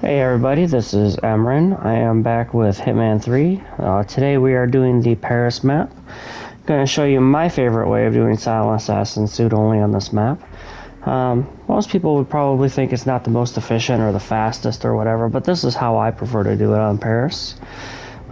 Hey everybody, this is Emran. I am back with Hitman 3. Today we are doing the Paris map. I'm going to show you my favorite way of doing Silent Assassin suit only on this map. Most people would probably think it's not the most efficient or the fastest or whatever, but this is how I prefer to do it on Paris.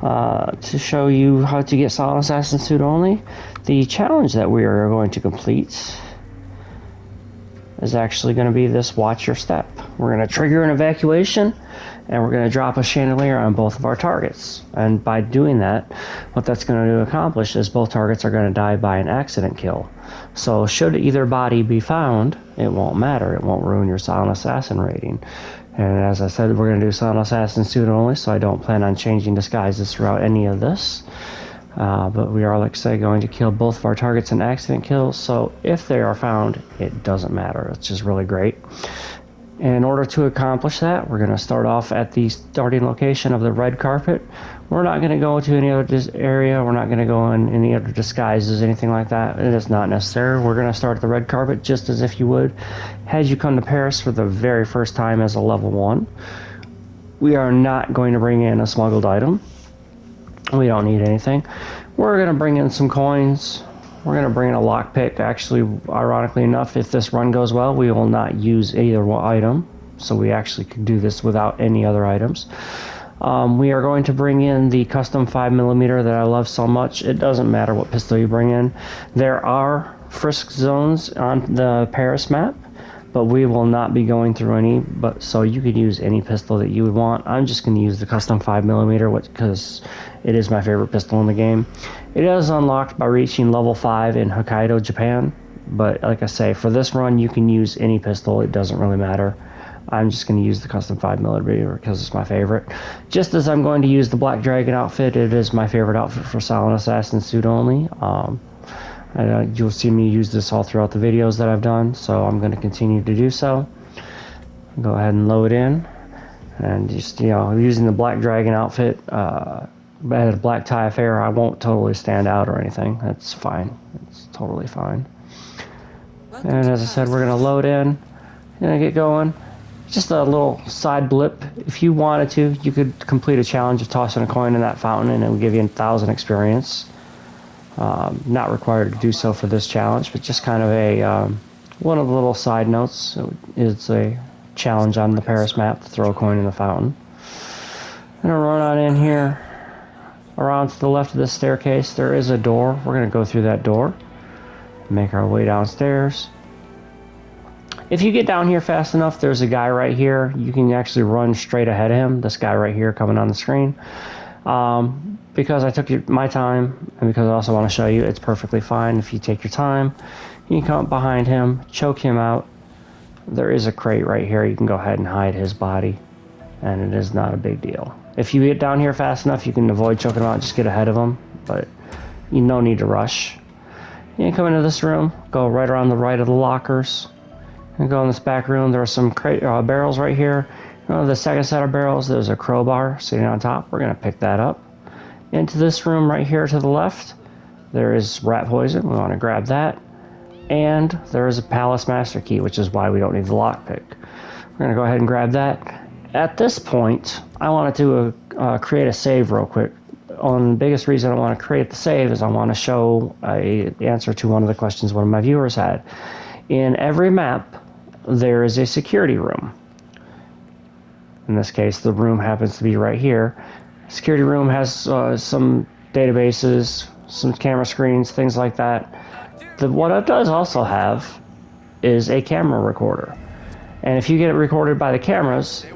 To show you how to get Silent Assassin suit only, the challenge that we are going to complete is actually going to be this watch your step. We're going to trigger an evacuation and we're going to drop a chandelier on both of our targets. And by doing that, what that's going to accomplish is both targets are going to die by an accident kill. So should either body be found, it won't matter. It won't ruin your Silent Assassin rating. And as I said, we're going to do Silent Assassin suit only, so I don't plan on changing disguises throughout any of this. But we are, like I say, going to kill both of our targets in accident kills, so if they are found, it doesn't matter. It's just really great. In order to accomplish that, we're going to start off at the starting location of the red carpet. We're not going to go to any other area. We're not going to go in any other disguises, anything like that. It is not necessary. We're going to start at the red carpet just as if you would had you come to Paris for the very first time as a level 1. We are not going to bring in a smuggled item. We don't need anything. We're going to bring in some coins. We're going to bring in a lockpick. Actually, ironically enough, if this run goes well, we will not use either item. So we actually can do this without any other items. We are going to bring in the custom 5mm that I love so much. It doesn't matter what pistol you bring in. There are frisk zones on the Paris map, but we will not be going through any, so you could use any pistol that you would want. I'm just going to use the custom 5mm because it is my favorite pistol in the game. It is unlocked by reaching level 5 in Hokkaido, Japan, but like I say, for this run you can use any pistol, it doesn't really matter. I'm just going to use the custom 5mm because it's my favorite. Just as I'm going to use the Black Dragon outfit, it is my favorite outfit for Silent Assassin suit only. You'll see me use this all throughout the videos that I've done, so I'm going to continue to do so. Go ahead and load in, and just, using the Black Dragon outfit, a black tie affair, I won't totally stand out or anything. That's fine. It's totally fine. And as I said, we're going to load in, and get going. Just a little side blip. If you wanted to, you could complete a challenge of tossing a coin in that fountain, and it would give you 1,000 experience. Not required to do so for this challenge, but just kind of a one of the little side notes. It's a challenge on the Paris map to throw a coin in the fountain. I'm gonna run on in here. Around to the left of this staircase, there is a door. We're gonna go through that door, make our way downstairs. If you get down here fast enough, there's a guy right here. You can actually run straight ahead of him. This guy right here coming on the screen. Because I took my time, and because I also want to show you, it's perfectly fine if you take your time. You can come up behind him, choke him out. There is a crate right here. You can go ahead and hide his body, and it is not a big deal. If you get down here fast enough, you can avoid choking him out, just get ahead of him, but you no need to rush. You can come into this room, go right around the right of the lockers, and go in this back room. There are some barrels right here. The second set of barrels, there's a crowbar sitting on top. We're going to pick that up. Into this room right here to the left, there is rat poison. We want to grab that. And there is a palace master key, which is why we don't need the lockpick. We're going to go ahead and grab that. At this point, I wanted to create a save real quick. The biggest reason I want to create the save is I want to show an answer to one of the questions one of my viewers had. In every map, there is a security room. In this case, the room happens to be right here. Security room has some databases, some camera screens, things like that. What it does also have is a camera recorder. And if you get it recorded by the cameras,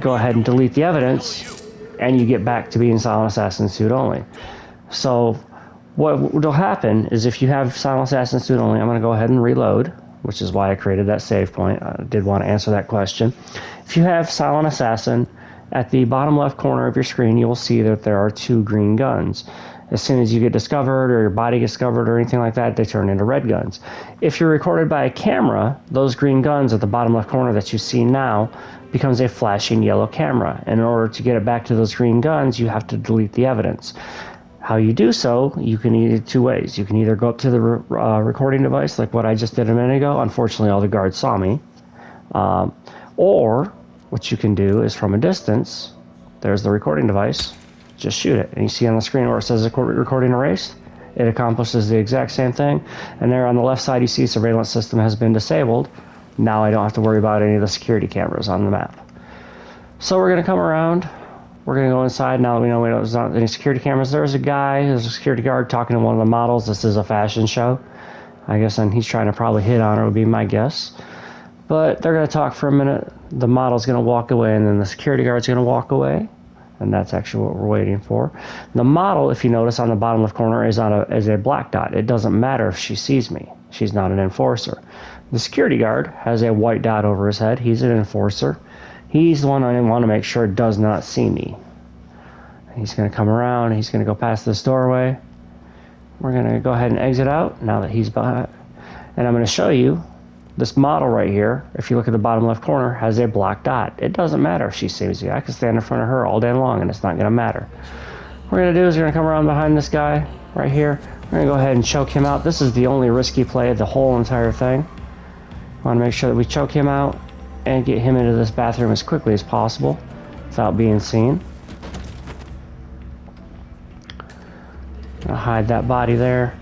go ahead and delete the evidence, and you get back to being Silent Assassin suit only. So what will happen is if you have Silent Assassin suit only, I'm going to go ahead and reload, which is why I created that save point. I did want to answer that question. If you have Silent Assassin, at the bottom left corner of your screen, you will see that there are 2 green guns. As soon as you get discovered or your body gets discovered or anything like that, they turn into red guns. If you're recorded by a camera, those green guns at the bottom left corner that you see now becomes a flashing yellow camera. And in order to get it back to those green guns, you have to delete the evidence. How you do so, you can either 2 ways. You can either go up to the recording device, like what I just did a minute ago. Unfortunately, all the guards saw me. Or what you can do is from a distance, there's the recording device, just shoot it. And you see on the screen where it says recording erased, it accomplishes the exact same thing. And there on the left side, you see surveillance system has been disabled. Now I don't have to worry about any of the security cameras on the map. So we're going to come around. We're going to go inside now that we know there's not any security cameras. There's a security guard talking to one of the models. This is a fashion show, I guess, and he's trying to probably hit on her, would be my guess. But they're going to talk for a minute. The model's going to walk away, and then the security guard's going to walk away. And that's actually what we're waiting for. The model, if you notice on the bottom left corner, is a black dot. It doesn't matter if she sees me. She's not an enforcer. The security guard has a white dot over his head. He's an enforcer. He's the one I want to make sure does not see me. He's going to come around. He's going to go past this doorway. We're going to go ahead and exit out now that he's behind. And I'm going to show you this model right here, if you look at the bottom left corner, has a black dot. It doesn't matter if she sees you. I can stand in front of her all day long and it's not going to matter. What we're going to do is we're going to come around behind this guy right here. We're going to go ahead and choke him out. This is the only risky play of the whole entire thing. I want to make sure that we choke him out and get him into this bathroom as quickly as possible without being seen. I'll hide that body there.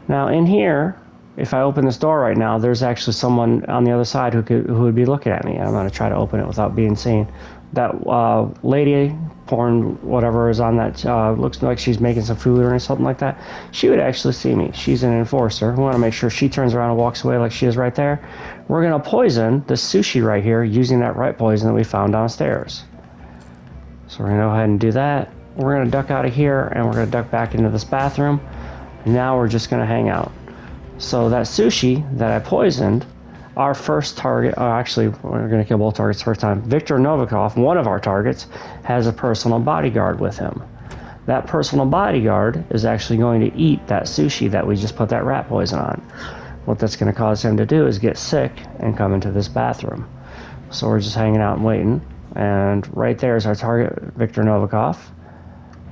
Now in here, if I open this door right now, there's actually someone on the other side who would be looking at me. I'm going to try to open it without being seen. That lady, porn, whatever is on that, looks like she's making some food or something like that. She would actually see me. She's an enforcer. We want to make sure she turns around and walks away like she is right there. We're going to poison this sushi right here using that rat poison that we found downstairs. So we're going to go ahead and do that. We're going to duck out of here and we're going to duck back into this bathroom. And now we're just going to hang out. So that sushi that I poisoned, our first target, actually, we're going to kill both targets first time. Viktor Novikov, one of our targets, has a personal bodyguard with him. That personal bodyguard is actually going to eat that sushi that we just put that rat poison on. What that's going to cause him to do is get sick and come into this bathroom. So we're just hanging out and waiting. And right there is our target, Viktor Novikov.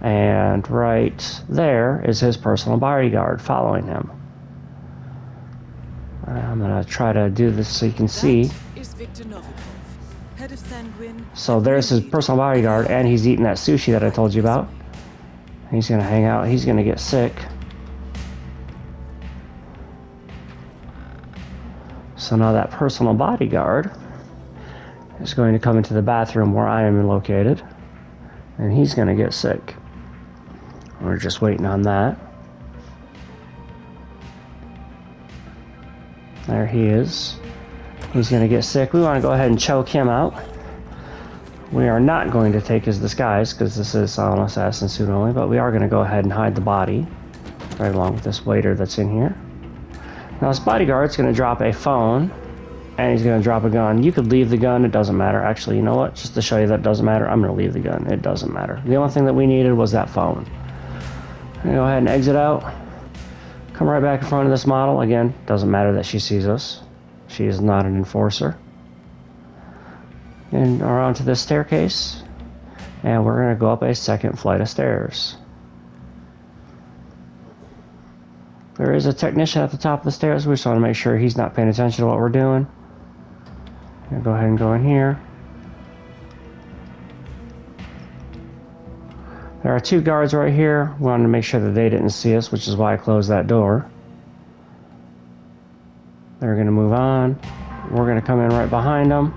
And right there is his personal bodyguard following him. I'm going to try to do this so you can see. So there's his personal bodyguard, and he's eating that sushi that I told you about. He's going to hang out. He's going to get sick. So now that personal bodyguard is going to come into the bathroom where I am located, and he's going to get sick. We're just waiting on that. There he is. He's going to get sick. We want to go ahead and choke him out. We are not going to take his disguise because this is an assassin suit only, but we are going to go ahead and hide the body right along with this waiter that's in here. Now this bodyguard's going to drop a phone and he's going to drop a gun. You could leave the gun. It doesn't matter. Actually, you know what? Just to show you that it doesn't matter, I'm going to leave the gun. It doesn't matter. The only thing that we needed was that phone. I'm going to go ahead and exit out. Come right back in front of this model. Again, doesn't matter that she sees us. She is not an enforcer. And around to this staircase. And we're going to go up a second flight of stairs. There is a technician at the top of the stairs. We just want to make sure he's not paying attention to what we're doing. I'll go ahead and go in here. There are two guards right here. We wanted to make sure that they didn't see us, which is why I closed that door. They're going to move on. We're going to come in right behind them.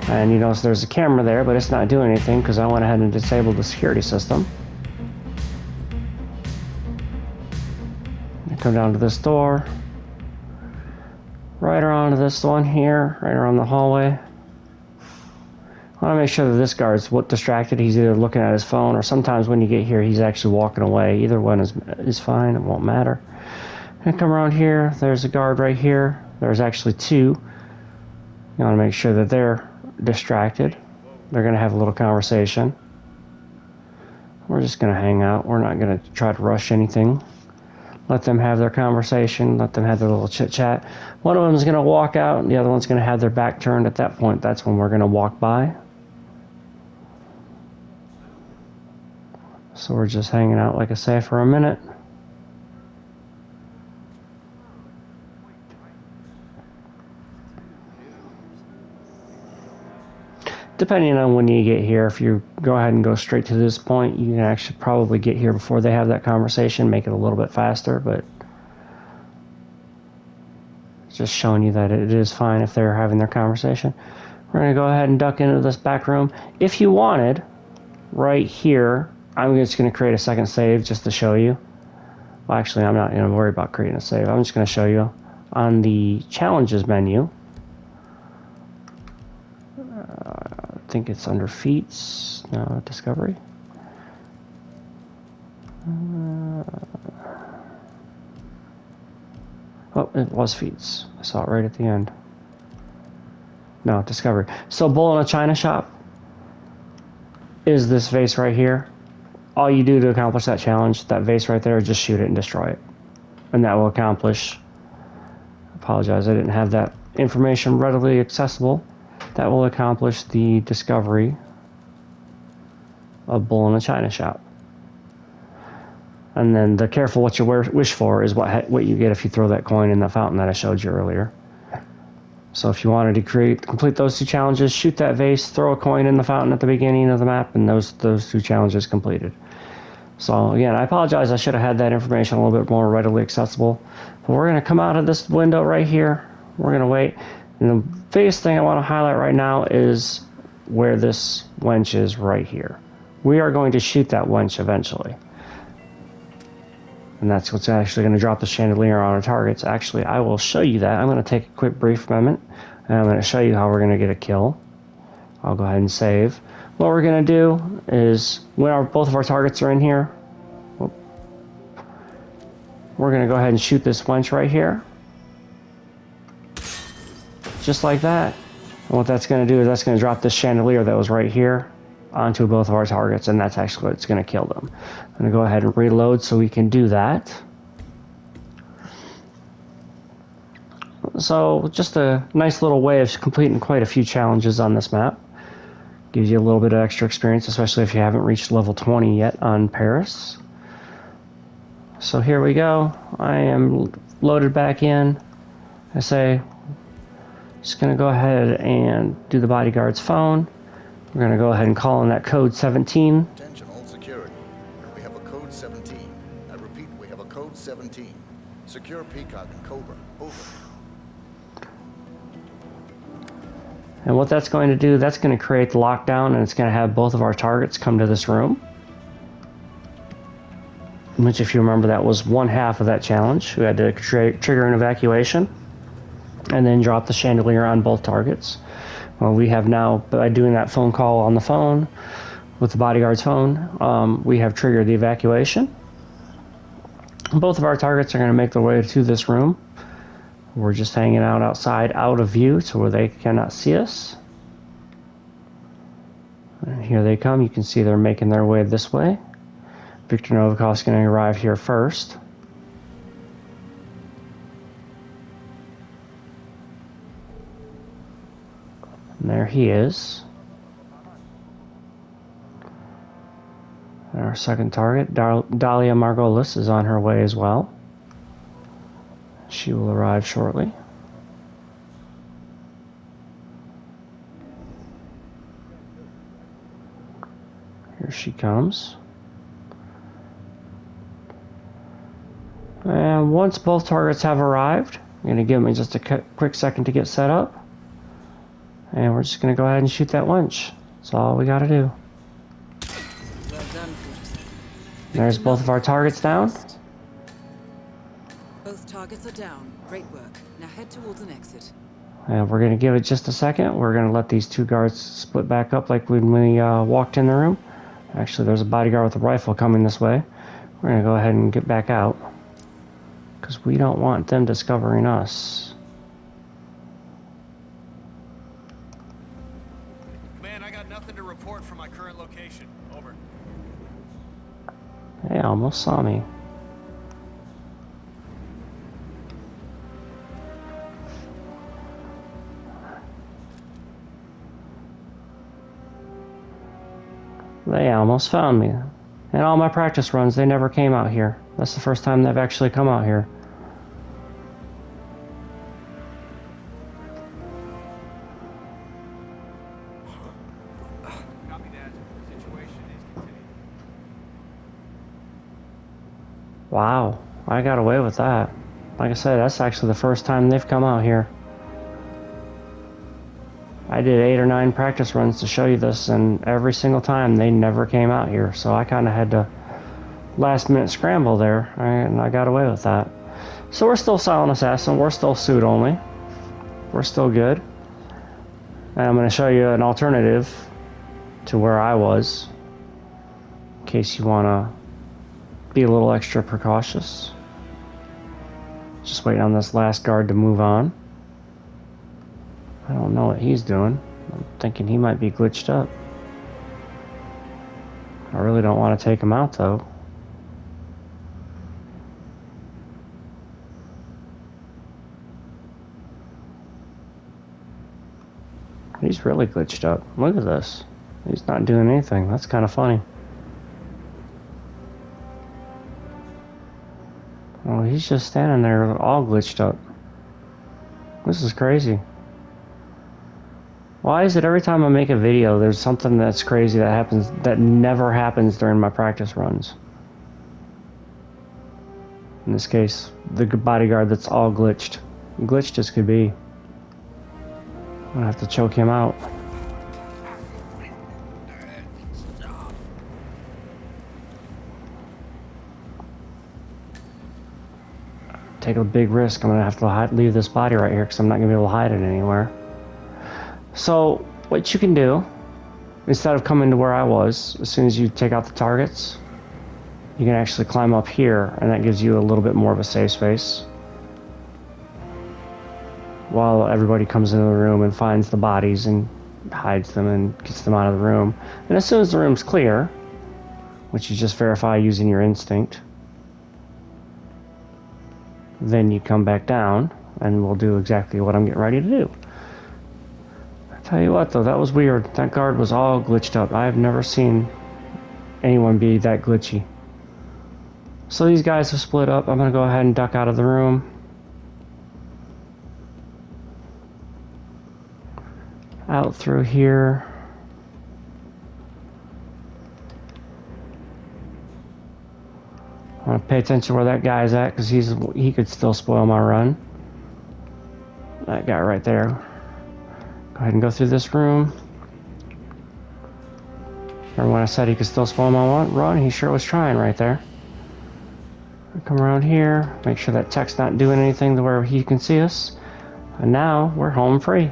And you notice there's a camera there, but it's not doing anything because I went ahead and disabled the security system. Come down to this door. Right around to this one here, right around the hallway. I want to make sure that this guard's distracted. He's either looking at his phone or sometimes when you get here, he's actually walking away. Either one is fine. It won't matter. And come around here. There's a guard right here. There's actually two. You want to make sure that they're distracted. They're going to have a little conversation. We're just going to hang out. We're not going to try to rush anything. Let them have their conversation. Let them have their little chit-chat. One of them is going to walk out, and the other one's going to have their back turned. At that point, that's when we're going to walk by. So we're just hanging out, like I say, for a minute. depending on when you get here, if you go ahead and go straight to this point, you can actually probably get here before they have that conversation, make it a little bit faster, but just showing you that it is fine if they're having their conversation. We're going to go ahead and duck into this back room. If you wanted, right here, I'm just going to create a second save just to show you. Well, actually, I'm not going to worry about creating a save. I'm just going to show you on the challenges menu. I think it's under feats. No, discovery. Oh, it was feats. I saw it right at the end. No, discovery. So, bull in a china shop is this vase right here. All you do to accomplish that challenge, that vase right there, is just shoot it and destroy it. And that will accomplish... I apologize, I didn't have that information readily accessible. That will accomplish the discovery of bull in a china shop. And then the careful what you wish for is what you get if you throw that coin in the fountain that I showed you earlier. So if you wanted to complete those two challenges, shoot that vase, throw a coin in the fountain at the beginning of the map, and those two challenges completed. So again, I apologize, I should have had that information a little bit more readily accessible. But we're going to come out of this window right here. We're going to wait. And the biggest thing I want to highlight right now is where this wench is right here. We are going to shoot that wench eventually. And that's what's actually going to drop the chandelier on our targets. Actually, I will show you that. I'm going to take a quick brief moment, and I'm going to show you how we're going to get a kill. I'll go ahead and save. What we're going to do is, when both of our targets are in here, we're going to go ahead and shoot this wench right here. Just like that. And what that's going to do is that's going to drop this chandelier that was right here onto both of our targets, and that's actually what's going to kill them. I'm going to go ahead and reload so we can do that. So just a nice little way of completing quite a few challenges on this map. Gives you a little bit of extra experience, especially if you haven't reached level 20 yet on Paris. So here we go. I am loaded back in. I say, just going to go ahead and do the bodyguard's phone. We're going to go ahead and call in that code 17. Attention all security. We have a code 17. I repeat, we have a code 17. Secure Peacock and Cobra. Over. And what that's going to do, that's going to create the lockdown, and it's going to have both of our targets come to this room. Which, if you remember, that was one half of that challenge. We had to trigger an evacuation and then drop the chandelier on both targets. Well, we have now, by doing that phone call on the phone with the bodyguard's phone, we have triggered the evacuation. Both of our targets are going to make their way to this room. We're just hanging out outside, out of view, to where they cannot see us. And here they come. You can see they're making their way this way. Victor Novikov's going to arrive here first. And there he is. And our second target, Dalia Margolis, is on her way as well. She will arrive shortly. Here she comes. And once both targets have arrived, I'm going to give them just a quick second to get set up. And we're just going to go ahead and shoot that wench. That's all we got to do. Well done, There's both of our targets down. both targets are down. Great work. Now head towards an exit. And we're going to give it just a second. We're going to let these two guards split back up like when we walked in the room. Actually, there's a bodyguard with a rifle coming this way. We're going to go ahead and get back out, because we don't want them discovering us. Command, I got nothing to report from my current location. Over. They almost saw me. They almost found me. In all my practice runs, they never came out here. That's the first time they've actually come out here. Wow, I got away with that. Like I said, that's actually the first time they've come out here. I did 8 or 9 practice runs to show you this, and every single time they never came out here. So I kind of had to last minute scramble there, and I got away with that. So we're still Silent Assassin, we're still suit only. We're still good. And I'm going to show you an alternative to where I was, in case you want to be a little extra precautious. Just waiting on this last guard to move on. I don't know what he's doing. I'm thinking he might be glitched up. I really don't want to take him out though. He's really glitched up. Look at this. He's not doing anything. That's kind of funny. Oh, he's just standing there all glitched up. This is crazy. Why is it every time I make a video, there's something that's crazy that happens that never happens during my practice runs? In this case, the bodyguard that's all glitched. Glitched as could be. I'm gonna have to choke him out. Take a big risk. I'm gonna have to leave this body right here because I'm not gonna be able to hide it anywhere. So what you can do, instead of coming to where I was, as soon as you take out the targets, you can actually climb up here, and that gives you a little bit more of a safe space while everybody comes into the room and finds the bodies and hides them and gets them out of the room. And as soon as the room's clear, which you just verify using your instinct, then you come back down and we'll do exactly what I'm getting ready to do. I tell you what though, that was weird. That guard was all glitched up. I've never seen anyone be that glitchy. So these guys have split up. I'm gonna go ahead and duck out of the room. Out through here. I want to pay attention where that guy's at because he could still spoil my run. That guy right there. Go ahead and go through this room. Remember when I said he could still spoil my run? He sure was trying right there. Come around here, make sure that tech's not doing anything to where he can see us. And now we're home free.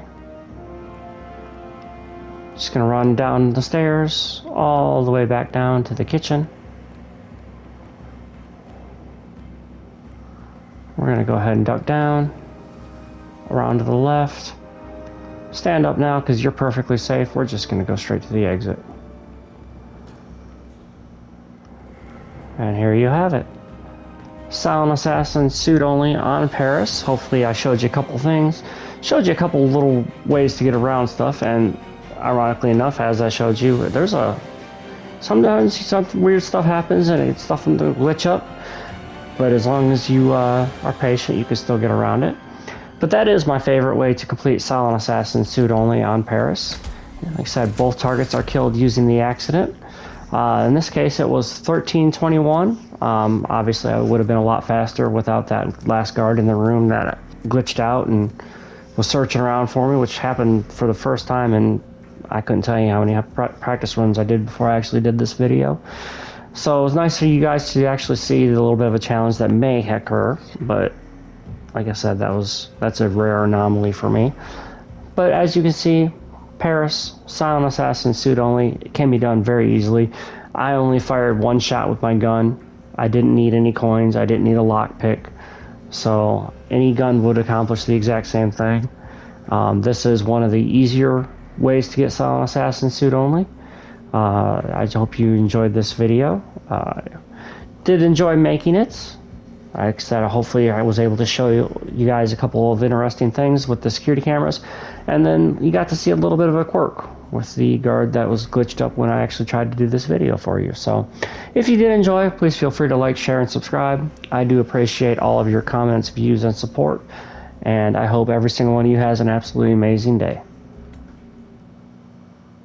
Just gonna run down the stairs all the way back down to the kitchen. We're gonna go ahead and duck down, around to the left. Stand up now because you're perfectly safe. We're just gonna go straight to the exit. And here you have it. Silent Assassin suit only on Paris. Hopefully I showed you a couple things. Showed you a couple little ways to get around stuff, and ironically enough, as I showed you, sometimes some weird stuff happens and it's stuff to glitch up. But as long as you are patient, you can still get around it. But that is my favorite way to complete Silent Assassin suit only on Paris. Like I said, both targets are killed using the accident. In this case, it was 1321. Obviously, I would have been a lot faster without that last guard in the room that glitched out and was searching around for me, which happened for the first time, and I couldn't tell you how many practice runs I did before I actually did this video. So it was nice for you guys to actually see a little bit of a challenge that may occur, but like I said, that's a rare anomaly for me. But as you can see, Paris, Silent Assassin suit only, it can be done very easily. I only fired one shot with my gun. I didn't need any coins, I didn't need a lockpick. So any gun would accomplish the exact same thing. This is one of the easier ways to get Silent Assassin suit only. I hope you enjoyed this video. Did enjoy making it. Like I said, hopefully I was able to show you guys a couple of interesting things with the security cameras, and then you got to see a little bit of a quirk with the guard that was glitched up when I actually tried to do this video for you. So if you did enjoy, please feel free to like, share, and subscribe. I do appreciate all of your comments, views, and support, and I hope every single one of you has an absolutely amazing day.